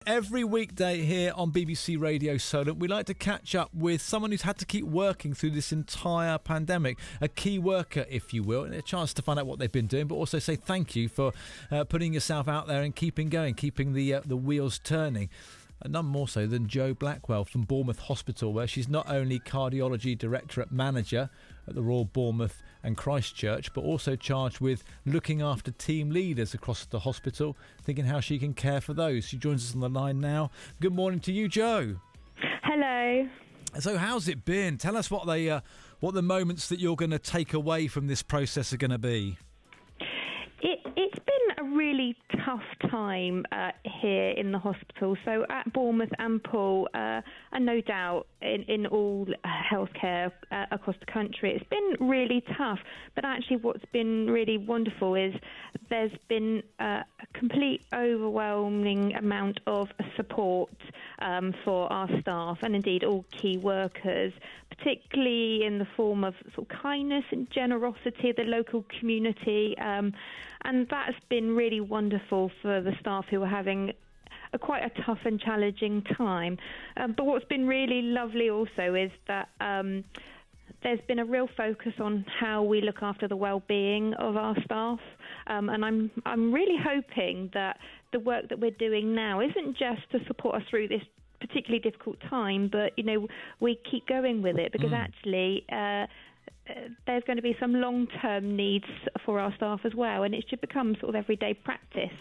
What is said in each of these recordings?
every weekday here on BBC Radio Solent, we like to catch up with someone who's had to keep working through this entire pandemic, a key worker, if you will, and a chance to find out what they've been doing, but also say thank you for putting yourself out there and keeping going, keeping the wheels turning. None more so than Jo Blackwell from Bournemouth Hospital, where she's not only Cardiology Directorate Manager at the Royal Bournemouth and Christchurch, but also charged with looking after team leaders across the hospital, thinking how she can care for those. She joins us on the line now. Good morning to you, Jo. Hello. So how's it been? Tell us what the moments that you're going to take away from this process are going to be. It's been a really tough time here in the hospital. So at Bournemouth and Poole, and no doubt in all healthcare across the country, it's been really tough. But actually what's been really wonderful is there's been a complete overwhelming amount of support for our staff and indeed all key workers, particularly in the form of sort of kindness and generosity of the local community. And that's been really wonderful for the staff who are having quite a tough and challenging time. But what's been really lovely also is that there's been a real focus on how we look after the well-being of our staff. And I'm really hoping that the work that we're doing now isn't just to support us through this particularly difficult time, but, we keep going with it because actually there's going to be some long-term needs for our staff as well, and it should become sort of everyday practice.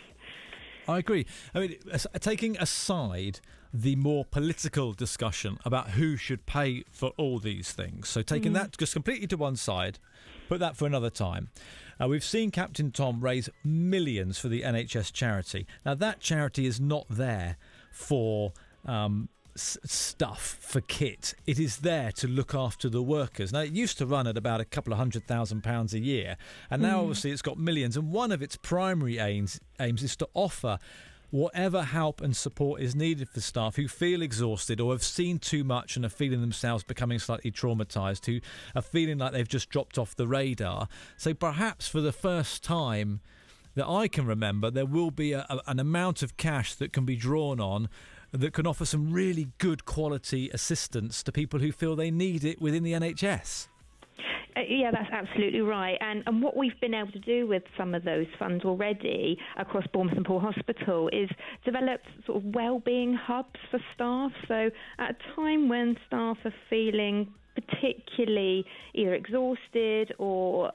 I agree. I mean, taking aside the more political discussion about who should pay for all these things, so taking that just completely to one side, put that for another time. We've seen Captain Tom raise millions for the NHS charity. Now, that charity is not there for stuff, for kit. It is there to look after the workers. Now, it used to run at about £200,000 a year, and now obviously it's got millions, and one of its primary aims is to offer whatever help and support is needed for staff who feel exhausted or have seen too much and are feeling themselves becoming slightly traumatised, who are feeling like they've just dropped off the radar. So perhaps for the first time that I can remember, there will be an amount of cash that can be drawn on that can offer some really good quality assistance to people who feel they need it within the NHS. Yeah, that's absolutely right. And what we've been able to do with some of those funds already across Bournemouth and Poole Hospital is develop sort of wellbeing hubs for staff. So at a time when staff are feeling particularly either exhausted or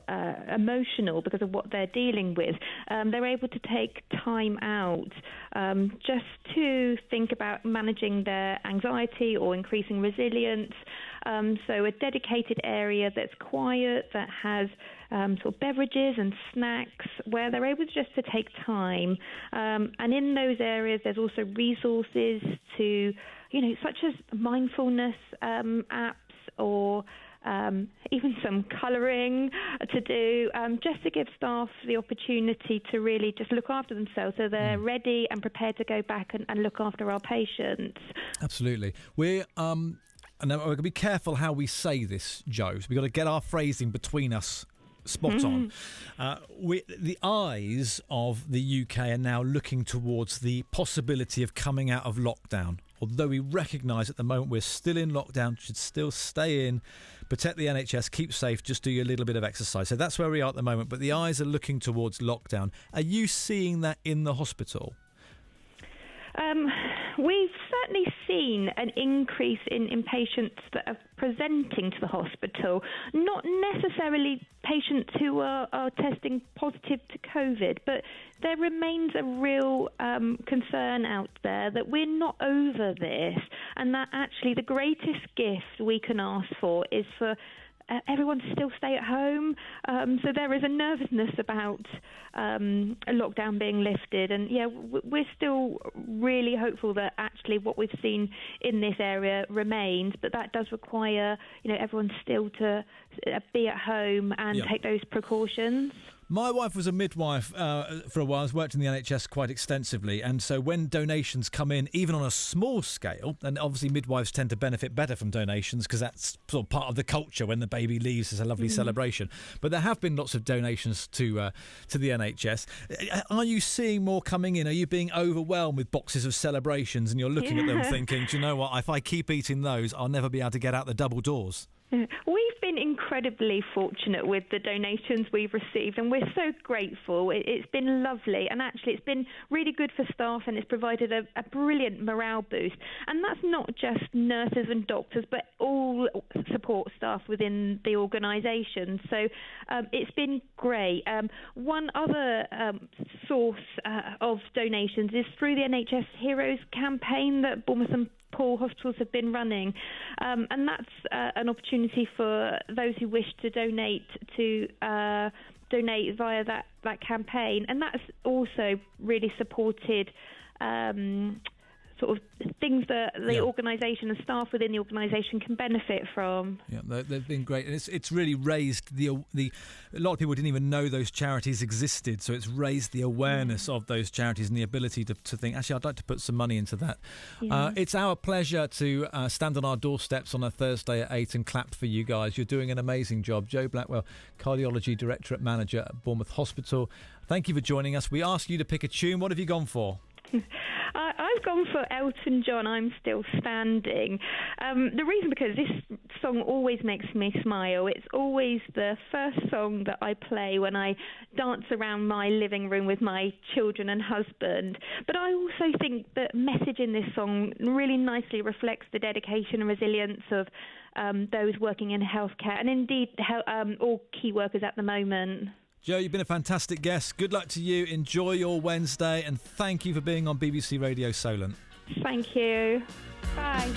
emotional because of what they're dealing with, they're able to take time out just to think about managing their anxiety or increasing resilience. So a dedicated area that's quiet, that has sort of beverages and snacks where they're able just to take time. And in those areas, there's also resources to, such as mindfulness apps, or even some colouring to do, just to give staff the opportunity to really just look after themselves so they're ready and prepared to go back and look after our patients. Absolutely. We're going to be careful how we say this, Jo. So we've got to get our phrasing between us spot on. The eyes of the UK are now looking towards the possibility of coming out of lockdown. Although we recognise at the moment we're still in lockdown, should still stay in, protect the NHS, keep safe, just do a little bit of exercise. So that's where we are at the moment. But the eyes are looking towards lockdown. Are you seeing that in the hospital? We've certainly seen an increase in patients that are presenting to the hospital, not necessarily patients who are testing positive to COVID, but there remains a real concern out there that we're not over this, and that actually the greatest gift we can ask for is for everyone to still stay at home. So there is a nervousness about a lockdown being lifted. And yeah, we're still really hopeful that actually what we've seen in this area remains, but that does require, everyone still to be at home and take those precautions. My wife was a midwife for a while. I've worked in the NHS quite extensively, and so when donations come in, even on a small scale, and obviously midwives tend to benefit better from donations because that's sort of part of the culture. When the baby leaves, there's a lovely celebration. But there have been lots of donations to the NHS. Are you seeing more coming in? Are you being overwhelmed with boxes of celebrations, and you're looking at them thinking, do you know what? If I keep eating those, I'll never be able to get out the double doors. We've been incredibly fortunate with the donations we've received, and we're so grateful. It's been lovely, and actually it's been really good for staff, and it's provided a brilliant morale boost. And that's not just nurses and doctors, but all support staff within the organisation. So it's been great. One other source of donations is through the NHS Heroes campaign that Bournemouth and Paul hospitals have been running, and that's an opportunity for those who wish to donate via that campaign, and that's also really supported sort of things that the organisation and staff within the organisation can benefit from. Yeah, they've been great, and it's really raised the. A lot of people didn't even know those charities existed, so it's raised the awareness of those charities and the ability to think, actually, I'd like to put some money into that. It's our pleasure to stand on our doorsteps on a Thursday at 8 and clap for you guys. You're doing an amazing job. Joe Blackwell, Cardiology Directorate Manager at Bournemouth Hospital. Thank you for joining us. We asked you to pick a tune. What have you gone for? I've gone for Elton John, I'm Still Standing. The reason, because this song always makes me smile. It's always the first song that I play when I dance around my living room with my children and husband. But I also think the message in this song really nicely reflects the dedication and resilience of those working in healthcare, and indeed all key workers at the moment. Joe, you've been a fantastic guest. Good luck to you. Enjoy your Wednesday, and thank you for being on BBC Radio Solent. Thank you. Bye.